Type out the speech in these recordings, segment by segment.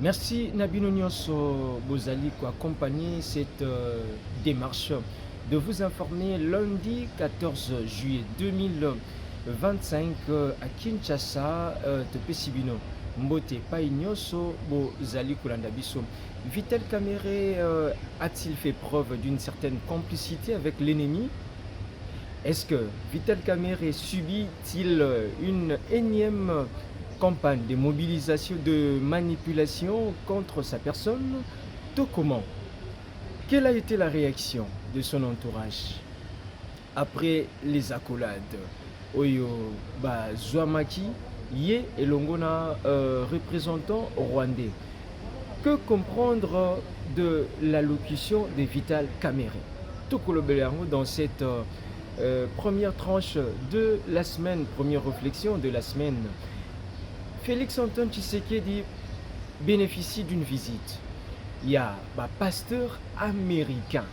Merci Nabino Nyonso Bozali pour accompagner cette démarche de vous informer lundi 14 juillet 2025 à Kinshasa, Tepesibino. Mbote Pai Nyonso Bozali Kolanda Biso. Vital Kamere a-t-il fait preuve d'une certaine complicité avec l'ennemi? Est-ce que Vital Kamere subit-il une énième campagne de mobilisation, de manipulation contre sa personne? Tout comment? Quelle a été la réaction de son entourage après les accolades? Oyo Zwamaki, Yé et Longona, représentant rwandais. Que comprendre de l'allocution de Vital Kamere? Tout dans cette première tranche de la semaine, première réflexion de la semaine. Félix-Antoine Tshisekedi bénéficie d'une visite. Il y a un pasteur américain.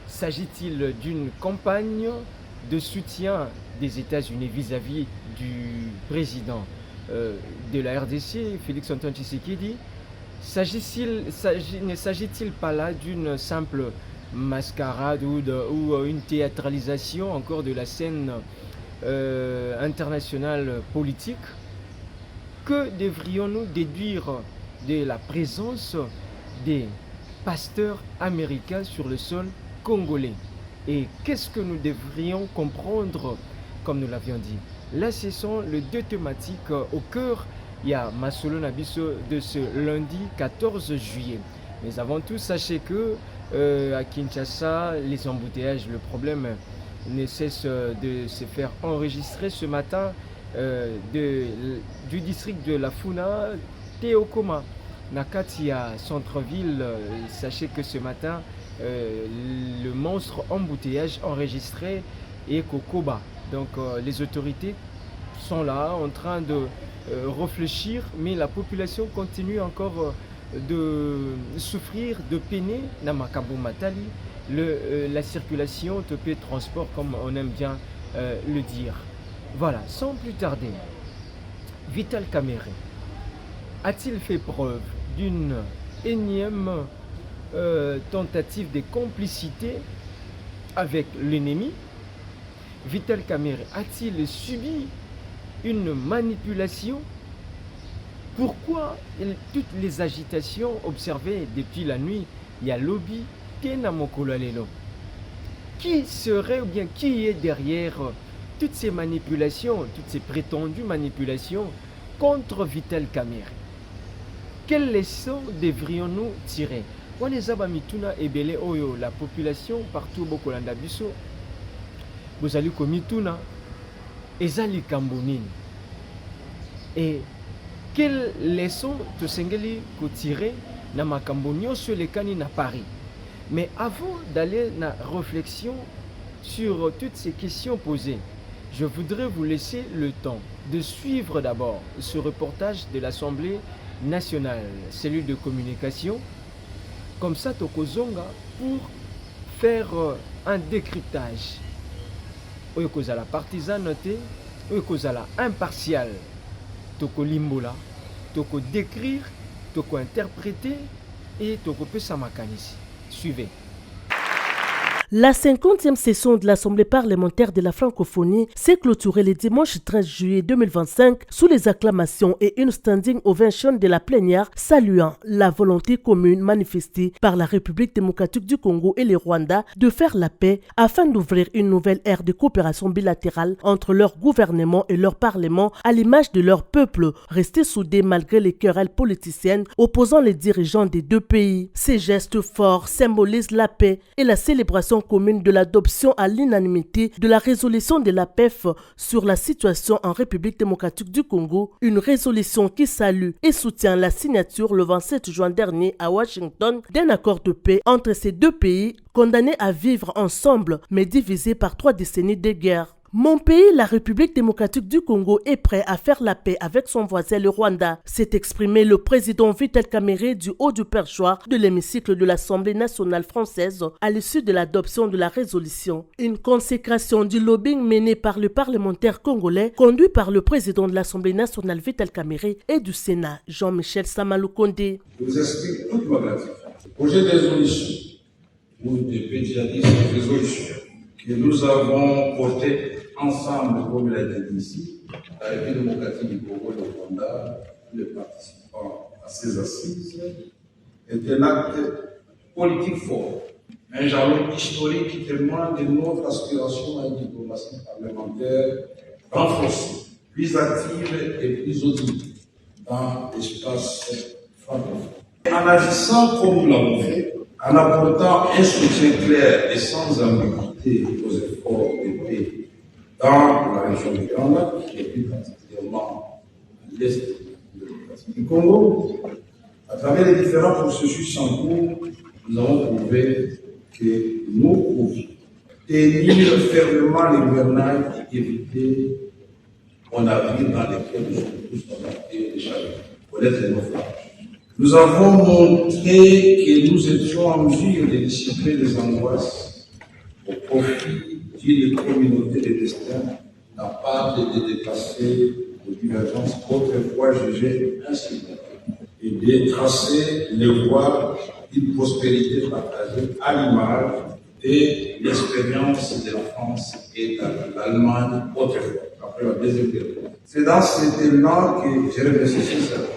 S'agit-il d'une campagne de soutien des États-Unis vis-à-vis du président de la RDC, Félix-Antoine Tshisekedi? Ne s'agit-il pas là d'une simple mascarade ou une théâtralisation encore de la scène internationale politique? Que devrions-nous déduire de la présence des pasteurs américains sur le sol congolais? Et qu'est-ce que nous devrions comprendre, comme nous l'avions dit? Là, ce sont les deux thématiques au cœur. Il y a Masolo Nabiso de ce lundi 14 juillet. Mais avant tout, sachez que à Kinshasa, les embouteillages, le problème ne cesse de se faire enregistrer ce matin du district de la Funa, Théokoma, Nakatia, centre-ville. Sachez que ce matin, le monstre embouteillage enregistré est Kokoba. Donc les autorités sont là en train de réfléchir, mais la population continue encore de souffrir, de peiner Namakabo Matali, la circulation, topé transport comme on aime bien le dire. Voilà, sans plus tarder, Vital Kamere a-t-il fait preuve d'une énième tentative de complicité avec l'ennemi? Vital Kamere a-t-il subi une manipulation? Pourquoi toutes les agitations observées depuis la nuit? Il y a lobby Kena Mokolo Lelo. Qui serait ou bien qui est derrière toutes ces manipulations, toutes ces prétendues manipulations contre Vital Kamere? Quelles leçons devrions-nous tirer? La population partout au Kolanda Biso, vous allez comme Mituna, Ezali Kambonin. Et quelles leçons te sengeli ko tirer na makambonio sur les canines à Paris? Mais avant d'aller dans la réflexion sur toutes ces questions posées, je voudrais vous laisser le temps de suivre d'abord ce reportage de l'Assemblée nationale, cellule de communication, comme ça Tokozonga, pour faire un décryptage. Oyokozala partisaneté, Oyokozala impartial, Toko limbola, Toko décrire, Toko interpréter et Toko pesamakanisi. Suivez. La 50e session de l'Assemblée parlementaire de la francophonie s'est clôturée le dimanche 13 juillet 2025 sous les acclamations et une standing ovation de la plénière saluant la volonté commune manifestée par la République démocratique du Congo et le Rwanda de faire la paix afin d'ouvrir une nouvelle ère de coopération bilatérale entre leur gouvernement et leur parlement à l'image de leur peuple, restés soudés malgré les querelles politiciennes opposant les dirigeants des deux pays. Ces gestes forts symbolisent la paix et la célébration commune de l'adoption à l'unanimité de la résolution de la PEF sur la situation en République démocratique du Congo, une résolution qui salue et soutient la signature le 27 juin dernier à Washington d'un accord de paix entre ces deux pays condamnés à vivre ensemble mais divisés par 3 décennies de guerre. Mon pays, la République démocratique du Congo, est prêt à faire la paix avec son voisin le Rwanda, s'est exprimé le président Vital Kamerhe du haut du perchoir de l'hémicycle de l'Assemblée nationale française à l'issue de l'adoption de la résolution. Une consécration du lobbying mené par le parlementaire congolais, conduit par le président de l'Assemblée nationale Vital Kamerhe et du Sénat Jean-Michel Samaloukonde. Je vous explique toute ma gratitude. Le projet de résolution, ou de pédiatrisme de résolution, que nous avons porté ensemble, comme il a été dit ici, la République démocratique du Congo et le Rwanda, les participants à ces assises, est un acte politique fort, un jalon historique qui témoigne de notre aspiration à une diplomatie parlementaire renforcée, plus active et plus audible dans l'espace francophone. En agissant comme nous l'avons fait, en apportant un soutien clair et sans ambiguïté aux efforts de paix dans la région du Grand Lac, et plus particulièrement à l'est du Congo, à travers les différents processus en cours, nous avons prouvé que nous pouvions tenir fermement les gouvernails et éviter un avenir dans lequel nous sommes tous embarqués déjà connaître nos naufrages. Nous avons montré que nous étions en mesure de dissiper les angoisses au profit d'une communauté de destin capable de dépasser les divergences autrefois jugées insignifiantes et de tracer les voies d'une prospérité partagée à l'image de l'expérience de la France et de l'Allemagne autrefois, après la Deuxième Guerre mondiale. C'est dans cet élan que j'ai remercié sincèrement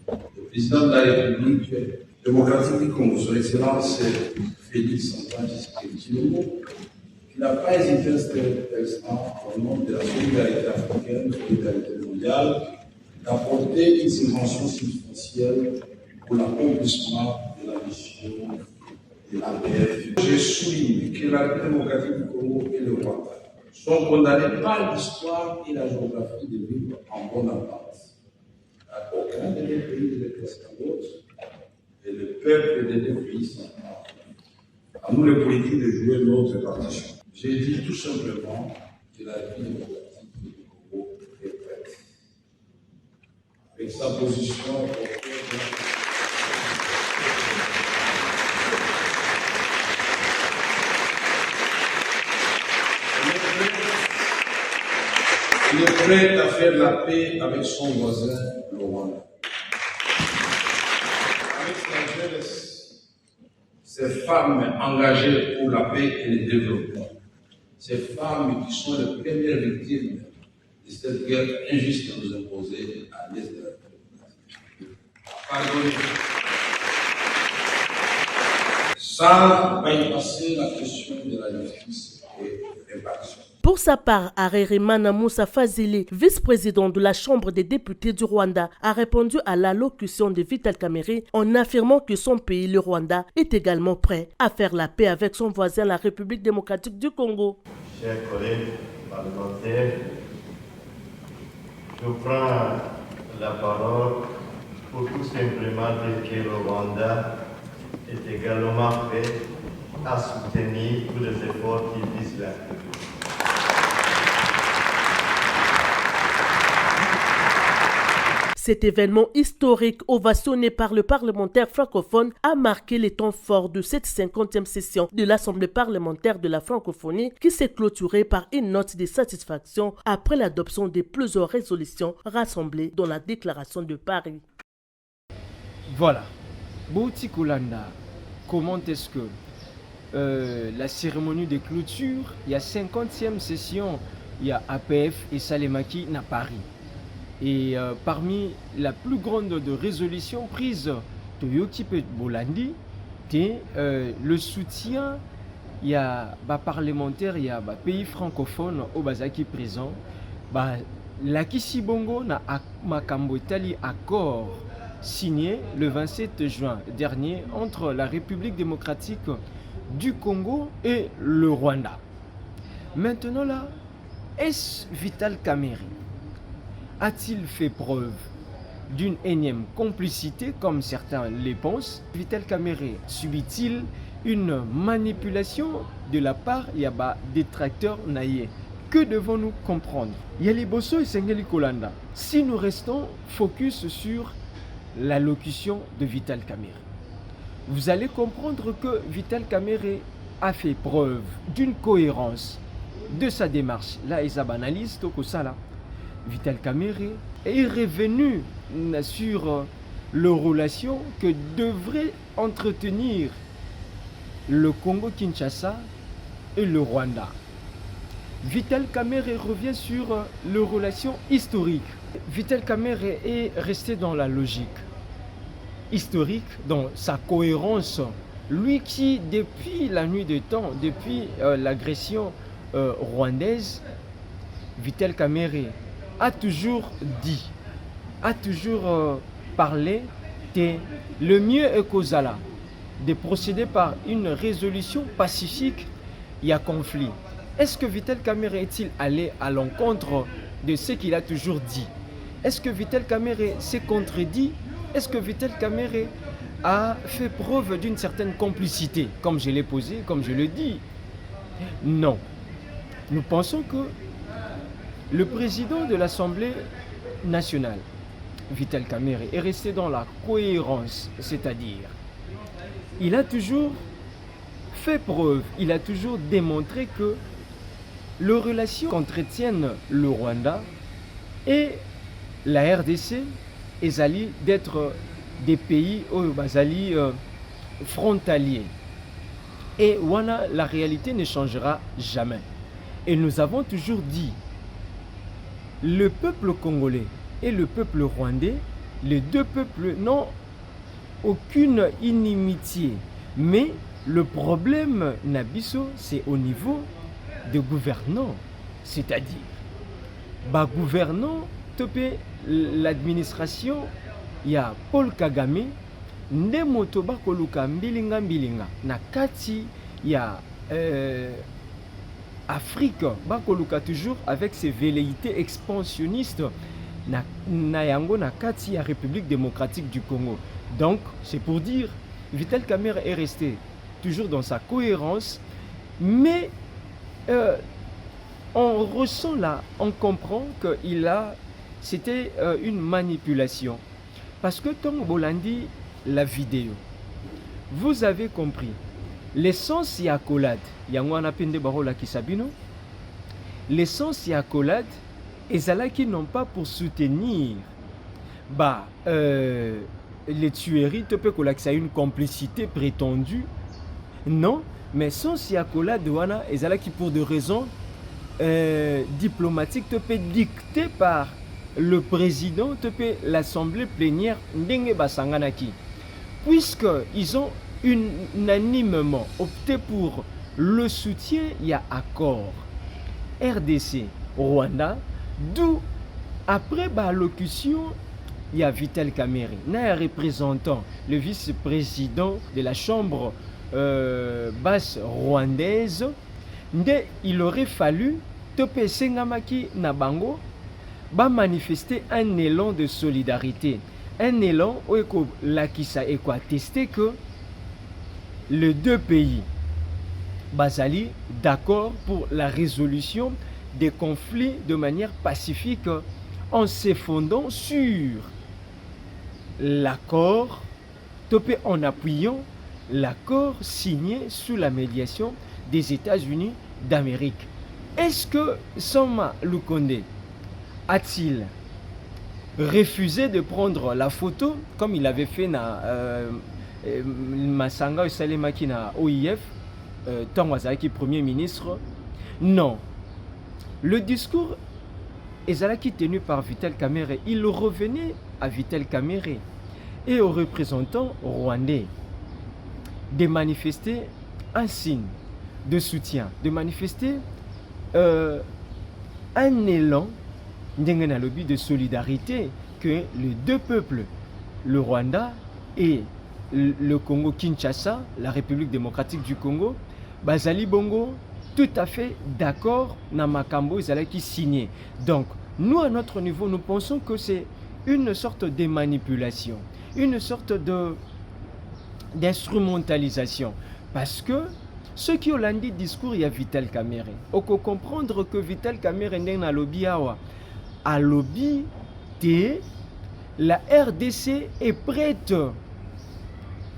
le président de la République démocratique du Congo, son Excellence Félix Antoine Tshisekedi, qui n'a pas hésité à cet instant, au nom de la solidarité africaine, de la solidarité mondiale, d'apporter une subvention substantielle pour l'accomplissement de la mission de la paix. Je souligne que la République démocratique du Congo et le Rwanda sont condamnés par l'histoire et la géographie de vivre en bonne entente. Aucun des deux pays ne est à l'autre, et le peuple des deux pays sont à nous les politiques de jouer notre partition. J'ai dit tout simplement que la République démocratique du Congo est prête. Avec sa position il est prêt à faire la paix avec son voisin, le Rwanda. Avec sa jeunesse, ces femmes engagées pour la paix et le développement, ces femmes qui sont les premières victimes de cette guerre injuste que nous imposée à l'est de la République. Pardonnez. Sans bypasser la question de la justice et réparation. Pour sa part, Harerimana Moussa Fazili, vice-président de la Chambre des députés du Rwanda, a répondu à l'allocution de Vital Kamerhe en affirmant que son pays, le Rwanda, est également prêt à faire la paix avec son voisin, la République démocratique du Congo. Chers collègues parlementaires, je prends la parole pour tout simplement dire que le Rwanda est également prêt à soutenir tous les efforts qui visent la paix. Cet événement historique ovationné par le parlementaire francophone a marqué les temps forts de cette 50e session de l'Assemblée parlementaire de la francophonie qui s'est clôturée par une note de satisfaction après l'adoption de plusieurs résolutions rassemblées dans la déclaration de Paris. Voilà. Bouti Kulanda, comment est-ce que la cérémonie de clôture, il y a 50e session, il y a APF et Salemaki à Paris. Et parmi la plus grande de résolutions prises Toyoki Bolandi, le soutien, il y a parlementaire, il y a pays francophone au Bazaki présent, la Kisibongo na Makambo Itali accord signé le 27 juin dernier entre la République démocratique du Congo et le Rwanda. Maintenant là, est-ce Vital Kamerhe a-t-il fait preuve d'une énième complicité, comme certains le pensent? Vital Kamerhe subit-il une manipulation de la part des détracteurs naïe? Que devons-nous comprendre? Yaliboso et Sengeli Kolanda. Si nous restons focus sur l'allocution de Vital Kamerhe, vous allez comprendre que Vital Kamerhe a fait preuve d'une cohérence de sa démarche. Là, ils analysent tout ça là. Vital Kamerhe est revenu sur les relations que devrait entretenir le Congo-Kinshasa et le Rwanda. Vital Kamerhe revient sur les relations historiques. Vital Kamerhe est resté dans la logique historique, dans sa cohérence. Lui qui, depuis la nuit des temps, depuis l'agression rwandaise, Vital Kamerhe a toujours dit, a toujours parlé que le mieux est qu'Ozala de procéder par une résolution pacifique, il y a conflit. Est-ce que Vital Kamerhe est-il allé à l'encontre de ce qu'il a toujours dit? Est-ce que Vital Kamerhe s'est contredit? Est-ce que Vital Kamerhe a fait preuve d'une certaine complicité, comme je l'ai posé, comme je le dis? Non. Nous pensons que le président de l'Assemblée nationale, Vital Kamerhe, est resté dans la cohérence, c'est-à-dire, il a toujours fait preuve, il a toujours démontré que les relations qu'entretiennent le Rwanda et la RDC ezali d'être des pays frontaliers. Et voilà, la réalité ne changera jamais. Et nous avons toujours dit, le peuple congolais et le peuple rwandais, les deux peuples n'ont aucune inimitié. Mais le problème, Nabiso, c'est au niveau de gouvernants. C'est-à-dire, gouvernant, l'administration, il y a Paul Kagame, Ndemotoba Koluka Mbilinga Mbilinga. Na kati, il y a Afrique, Bakoluka toujours avec ses velléités expansionnistes. Na yango na kati, il y a République démocratique du Congo. Donc, c'est pour dire, Vital Kamerhe est resté toujours dans sa cohérence, mais on ressent là, on comprend que c'était une manipulation. Parce que Tom Bolandi, la vidéo, vous avez compris, l'essence y accolade, Yangwana Pende Barola Kisabino, l'essence y accolade, et ceux qui n'ont pas pour soutenir les tueries, tu peux que une complicité prétendue. Non, mais sans si accolade wana et ceux qui pour des raisons diplomatiques te peut dicter par le président, te peut l'assemblée plénière ndenge basanganaki. Puisque ils ont unanimement opté pour le soutien, il y a accord RDC Rwanda, d'où après l'allocution il y a Vital Kamerhe, un représentant, le vice-président de la chambre basse rwandaise, il aurait fallu Tope Sengamaki Nabango manifester un élan de solidarité, un élan où l'Akisa est attesté que les deux pays basali d'accord pour la résolution des conflits de manière pacifique en se fondant sur l'accord, en appuyant l'accord signé sous la médiation des États-Unis d'Amérique. Est-ce que Sama Lukonde a-t-il refusé de prendre la photo comme il avait fait na Masanga Salemaki na OIF, Tangwazaki Premier ministre? Non. Le discours Ezalaki tenu par Vital Kamerhe, il revenait à Vital Kamerhe et aux représentants rwandais de manifester un signe de soutien, de manifester un élan de solidarité que les deux peuples, le Rwanda et le Congo-Kinshasa, la République démocratique du Congo, Bazali Bongo, tout à fait d'accord na makambo ezalaki signé. Donc, nous à notre niveau, nous pensons que c'est une sorte de manipulation, une sorte d'instrumentalisation. Parce que Ceux qui ont lundi discours, il y a Vital Kamerhe. On peut comprendre que Vital Kamerhe n'est pas lobby awa. À lobby, la RDC est prête.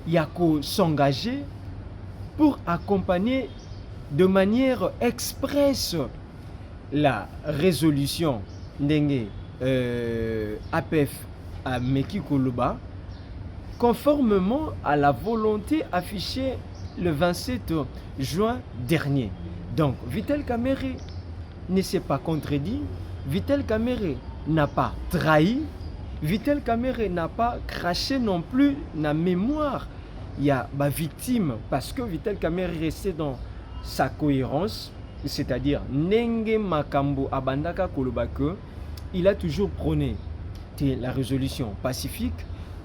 Il y a qu'à s'engager pour accompagner de manière expresse la résolution d'Enge APF à Meki Koloba, conformément à la volonté affichée le 27 juin dernier. Donc, Vital Kamerhe ne s'est pas contredit, Vital Kamerhe n'a pas trahi, Vital Kamerhe n'a pas craché non plus la mémoire. Il y a ma victime parce que Vital Kamerhe restait dans sa cohérence, c'est-à-dire Nenge Makambo Abandaka Kolobake, il a toujours prôné la résolution pacifique,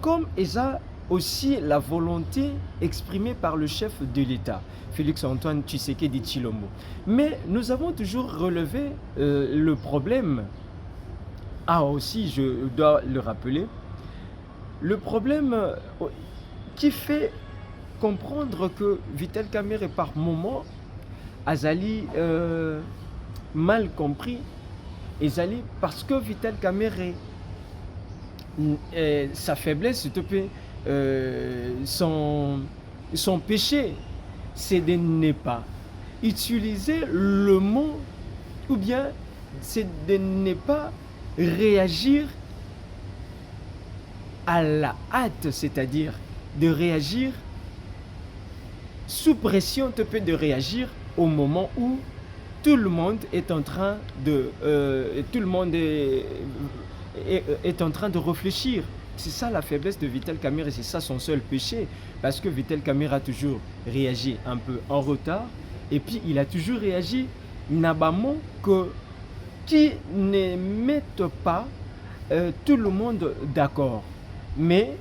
comme il a aussi la volonté exprimée par le chef de l'État, Félix-Antoine Tshisekedi Tshilombo. Mais nous avons toujours relevé le problème. Ah aussi, je dois le rappeler, le problème qui fait comprendre que Vital Kamerhe par moment Azali mal compris, Azali parce que Vital Kamerhe sa faiblesse, s'il te plaît, son péché, c'est de ne pas utiliser le mot, ou bien c'est de ne pas réagir à la hâte, c'est-à-dire de réagir sous pression, de réagir au moment où tout le monde est en train de est en train de réfléchir. C'est ça la faiblesse de Vital Kamerhe, c'est ça son seul péché, parce que Vital Kamerhe a toujours réagi un peu en retard, et puis il a toujours réagi nabamo qui ne mettent pas tout le monde d'accord. Mais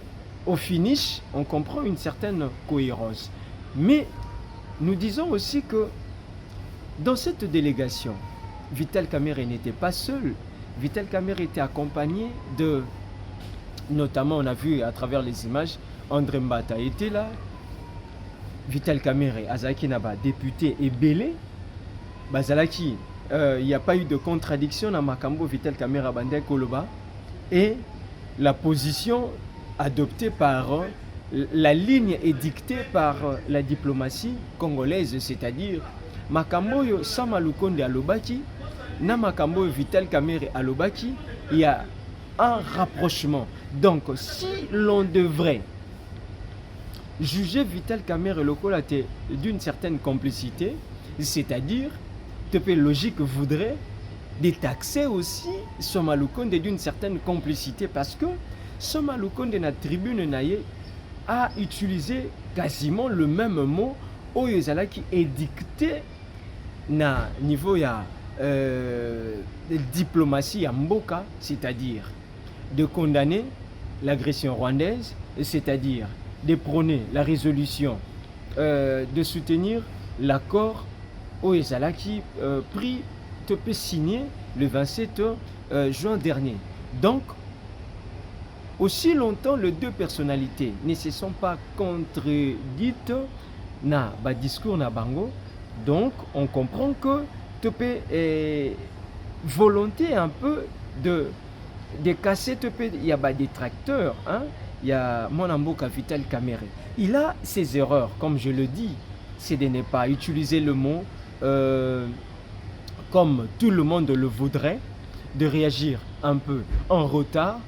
au finish, on comprend une certaine cohérence. Mais nous disons aussi que dans cette délégation, Vital Kamerhe n'était pas seul. Vital Kamerhe était accompagné de, notamment on a vu à travers les images, André Mbata était là, Vital Kamerhe, Azaki Naba, député et Belé, Bazalaki, il n'y a pas eu de contradiction dans Makambo, Vital Kamerhe, Bandé Koloba, et la position adoptée par la ligne est dictée par la diplomatie congolaise, c'est-à-dire Makambo Samalukonde Alobaki, na Makambo Vital Kamerhe Alobaki, il y a un rapprochement. Donc, si l'on devrait juger Vital Kamerhe local d'une certaine complicité, c'est-à-dire, logique voudrait détaxer aussi Samalukonde d'une certaine complicité, parce que Samalukonde na tribune naye a utilisé quasiment le même mot au Yozala qui est dicté na niveau ya diplomatie ya mboka, c'est-à-dire de condamner l'agression rwandaise, c'est-à-dire de prôner la résolution, de soutenir l'accord au Yozala qui pris signé le 27 juin dernier. Donc, aussi longtemps les deux personnalités ne se sont pas contredites na ba discours na bango, donc on comprend que volonté un peu de casser, il y a des détracteurs, hein? Il y a mon amboka Vital Kamerhe. Il a ses erreurs, comme je le dis, c'est de ne pas utiliser le mot comme tout le monde le voudrait, de réagir un peu en retard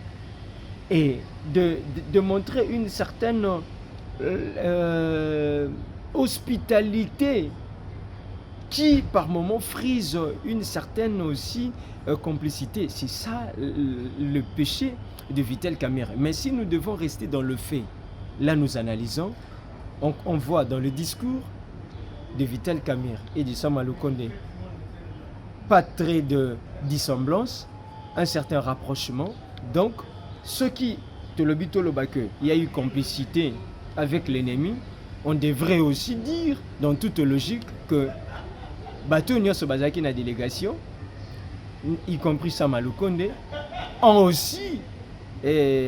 et de montrer une certaine hospitalité qui par moments frise une certaine aussi complicité. C'est ça le péché de Vital Kamerhe. Mais si nous devons rester dans le fait, là nous analysons, on voit dans le discours de Vital Kamerhe et de Samalukonde pas très de dissemblance, un certain rapprochement. Donc, ceux qui te le bitolobake, il y a eu complicité avec l'ennemi, on devrait aussi dire, dans toute logique, que Bato Nyonso Bazaki na délégation, y compris Samalukonde, ont aussi,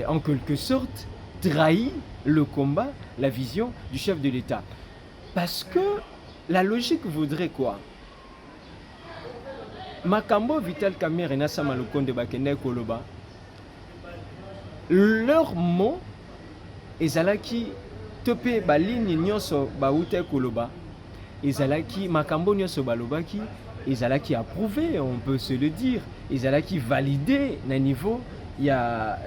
en quelque sorte, trahi le combat, la vision du chef de l'État. Parce que la logique voudrait quoi? Makambo Vital Kamerhe na Sama Lukonde bakende koloba. Leur mot ezalaki tope baline nyonso bauta koloba. Ezalaki makambo nyonso balobaki ezalaki approuvé, on peut se le dire. Ezalaki validé na niveau il y a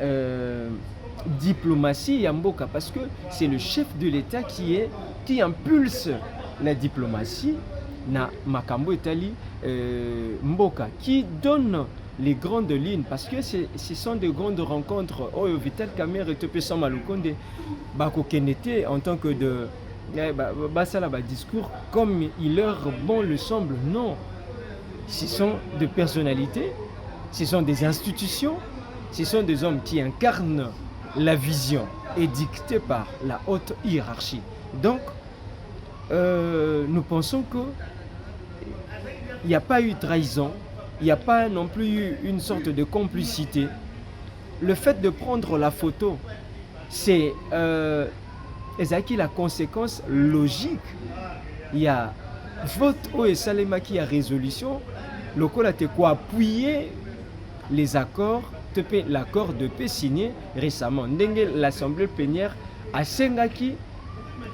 diplomatie ya mboka parce que c'est le chef de l'État qui impulse la diplomatie na makambo etali mboka qui donne les grandes lignes parce que ce sont de grandes rencontres. Oh, Vital Kamerhe et Tope Sama Lukonde bakokendete en tant que de basala ba discours comme il leur bon le semble. Non, ce sont des personnalités, ce sont des institutions, ce sont des hommes qui incarnent la vision édictée par la haute hiérarchie. Donc, nous pensons qu'il n'y a pas eu trahison, il n'y a pas non plus eu une sorte de complicité. Le fait de prendre la photo, c'est la conséquence logique. Il y a vote au Salema qui a résolution, le col a été quoi appuyer les accords, l'accord de paix signé récemment. L'Assemblée plénière a Sengaki,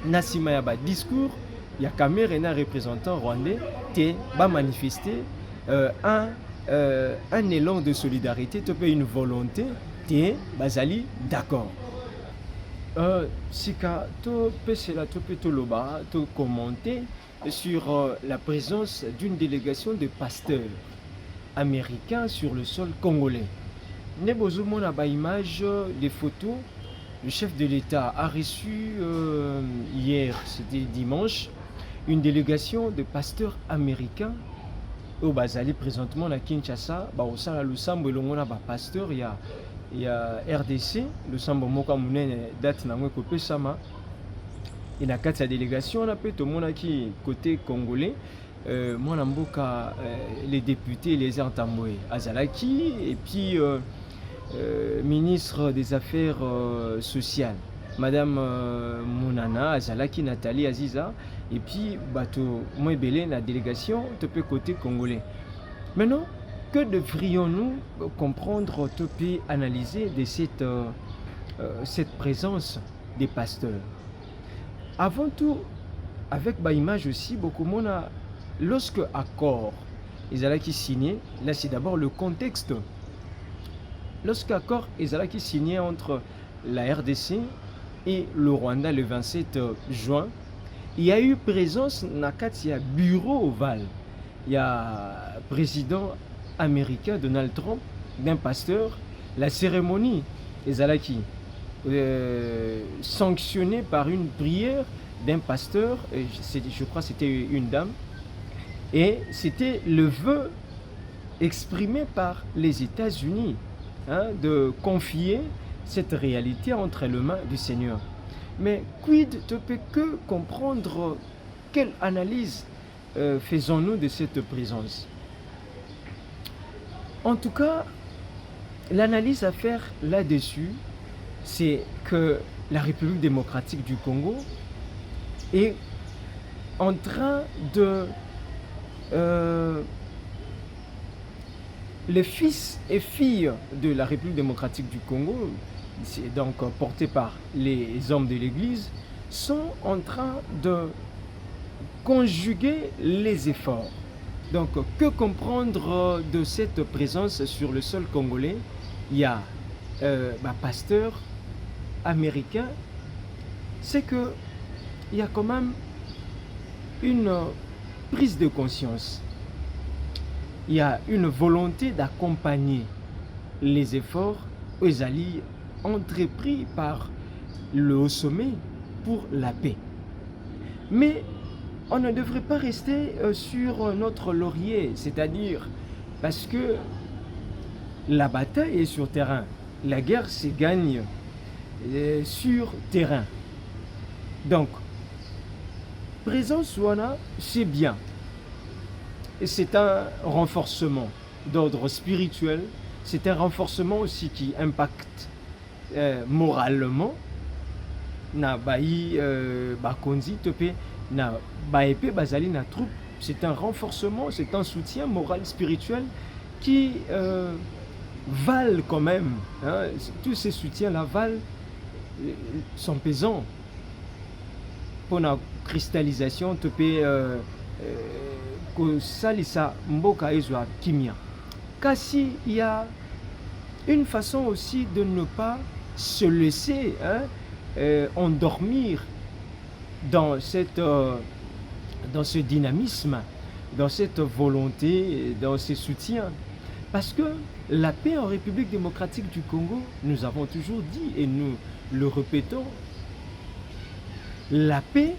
Nassima Yaba discours, il y a Kamerhe na représentant rwandais, qui va manifester un élan de solidarité, une volonté, qui bazali d'accord. Sika, to pesela to petoloba, to commenter sur la présence d'une délégation de pasteurs américains sur le sol congolais. Nebozumon a ba image, des photos. Le chef de l'État a reçu hier, c'était dimanche, une délégation de pasteurs américains au Bazali présentement à Kinshasa. Au Sala Lusambo, il y a des pasteurs, il y a RDC, le Sambo Moka Mounen, date na Kopé Sama. Et dans la délégation, on a peut tout le monde qui côté congolais. Moi, les députés, les entamboués, Azalaki, et puis ministre des Affaires sociales, Madame Mounana, Azalaki, Nathalie Aziza, et puis Bato Moebele, la délégation, côté congolais. Maintenant, que devrions-nous comprendre, analyser de cette présence des pasteurs? Avant tout, avec l'image aussi, beaucoup de monde, lorsque accord est signé, là c'est d'abord le contexte. Lorsque accord est signé entre la RDC et le Rwanda le 27 juin, il y a eu présence dans le bureau ovale. Il y a le président américain Donald Trump, d'un pasteur. La cérémonie est sanctionnée par une prière d'un pasteur, je crois que c'était une dame, et c'était le vœu exprimé par les États-Unis de confier cette réalité entre les mains du Seigneur. Mais quid ne peut que comprendre quelle analyse faisons-nous de cette présence? En tout cas, l'analyse à faire là-dessus, c'est que la République démocratique du Congo est en train de... les fils et filles de la République démocratique du Congo, c'est donc portés par les hommes de l'Église, sont en train de conjuguer les efforts. Donc, que comprendre de cette présence sur le sol congolais? Il y a pasteur américain, c'est que il y a quand même une prise de conscience. Il y a une volonté d'accompagner les efforts aux alliés entrepris par le haut sommet pour la paix. Mais on ne devrait pas rester sur notre laurier, c'est-à-dire parce que la bataille est sur terrain, la guerre se gagne sur terrain. Donc, présence Wana, c'est bien. Et c'est un renforcement d'ordre spirituel, c'est un renforcement aussi qui impacte moralement na bayi bakonzi topé na baépé bazali na troupe, c'est un renforcement, c'est un soutien moral, spirituel qui valent quand même, hein, tous ces soutiens-là valent, sont pesants pour la cristallisation kosalisa mboka ezwa kimia. Kasi il y a une façon aussi de ne pas se laisser endormir dans ce dynamisme, dans cette volonté, dans ces soutiens. Parce que la paix en République démocratique du Congo, nous avons toujours dit et nous le répétons, la paix,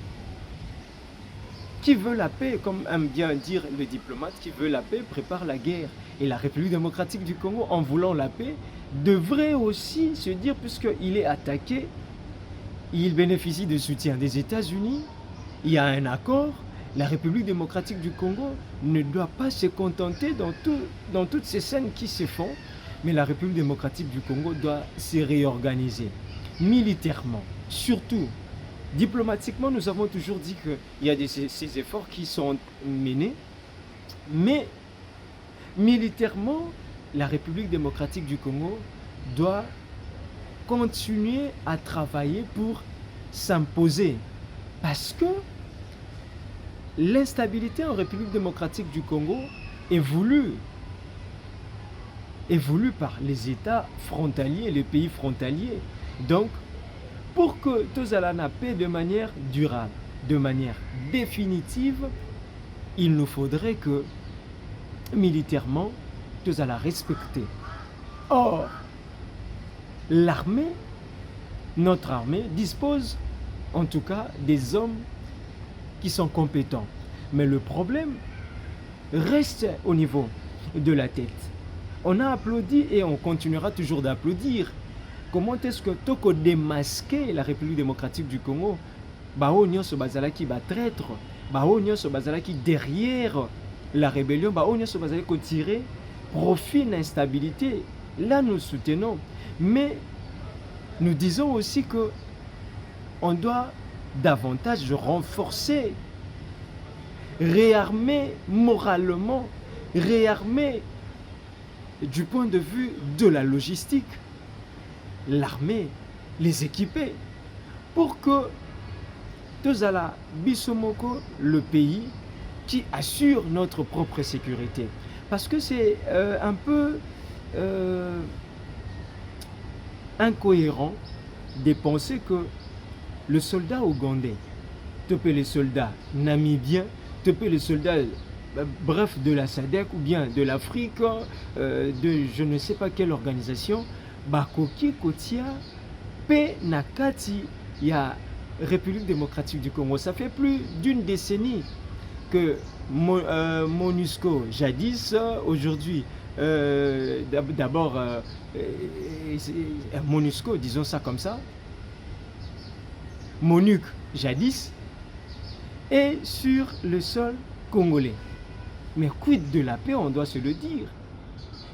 qui veut la paix, comme aime bien dire le diplomate, qui veut la paix prépare la guerre. Et la République démocratique du Congo, en voulant la paix, devrait aussi se dire, puisqu'il est attaqué, il bénéficie du soutien des États-Unis, il y a un accord, la République démocratique du Congo ne doit pas se contenter dans toutes ces scènes qui se font, mais la République démocratique du Congo doit se réorganiser militairement, surtout. Diplomatiquement, nous avons toujours dit qu'il y a ces efforts qui sont menés, mais militairement, la République démocratique du Congo doit continuer à travailler pour s'imposer. Parce que l'instabilité en République démocratique du Congo est voulue par les États frontaliers, les pays frontaliers. Donc, pour que tous allons la paix de manière durable, de manière définitive, il nous faudrait que militairement, tous allons respecter. Or, l'armée, notre armée, dispose en tout cas des hommes qui sont compétents. Mais le problème reste au niveau de la tête. On a applaudi et on continuera toujours d'applaudir. Comment est-ce que Toko démasquer la République démocratique du Congo, Bao Nyonso Bazalaki va traître, Bao Nyonso Bazalaki derrière la rébellion, Bao Nyonso Bazalaki tirer profit d'instabilité. Là nous soutenons, mais nous disons aussi que on doit davantage renforcer, réarmer moralement, réarmer du point de vue de la logistique, l'armée, les équiper, pour que Tozala Bisomoko, le pays qui assure notre propre sécurité. Parce que c'est un peu incohérent de penser que le soldat ougandais, les soldats namibiens, les soldats bref de la SADC ou bien de l'Afrique, de je ne sais pas quelle organisation, Bakoki Kotia, P Nakati, il y a République démocratique du Congo. Ça fait plus d'une décennie que MONUSCO, jadis, aujourd'hui, d'abord MONUSCO, disons ça comme ça, MONUC, jadis, est sur le sol congolais. Mais quid de la paix, on doit se le dire.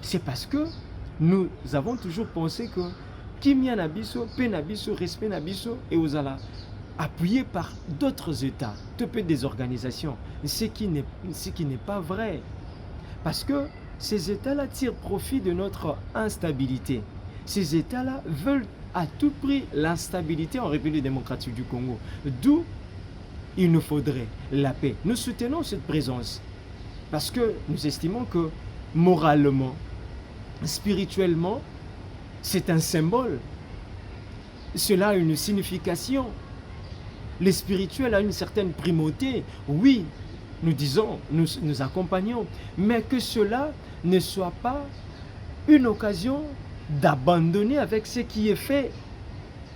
C'est parce que nous avons toujours pensé que Kimia Nabiso, paix Nabiso, respect Nabiso et Ozala, appuyé par d'autres États, des organisations, ce qui n'est pas vrai. Parce que ces États-là tirent profit de notre instabilité. Ces États-là veulent à tout prix l'instabilité en République démocratique du Congo. D'où il nous faudrait la paix. Nous soutenons cette présence parce que nous estimons que moralement, spirituellement, c'est un symbole. Cela a une signification. Le spirituel a une certaine primauté. Oui, nous disons, nous accompagnons, mais que cela ne soit pas une occasion d'abandonner avec ce qui est fait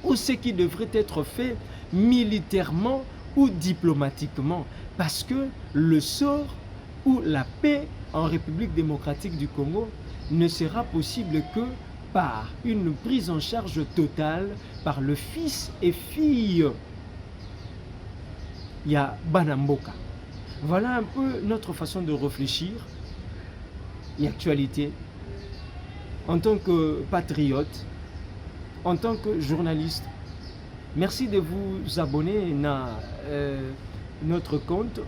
ou ce qui devrait être fait militairement ou diplomatiquement. Parce que le sort ou la paix en République démocratique du Congo ne sera possible que par une prise en charge totale par le fils et fille. Il y a Banamboka. Voilà un peu notre façon de réfléchir et actualité. En tant que patriote, en tant que journaliste, merci de vous abonner à notre compte.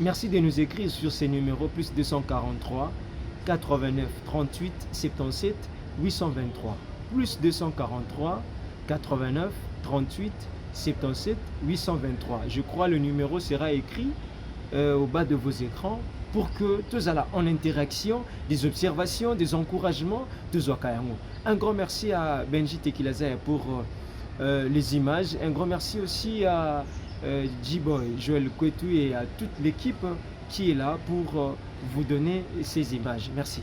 Merci de nous écrire sur ces numéros plus 243 89 38 77 823 plus 243 89 38 77 823. Je crois le numéro sera écrit au bas de vos écrans pour que tous allons en interaction, des observations, des encouragements, tous un grand merci à Benji Tekilaza pour les images. Un grand merci aussi à J-Boy, Joël Kwetu et à toute l'équipe qui est là pour vous donner ces images. Merci.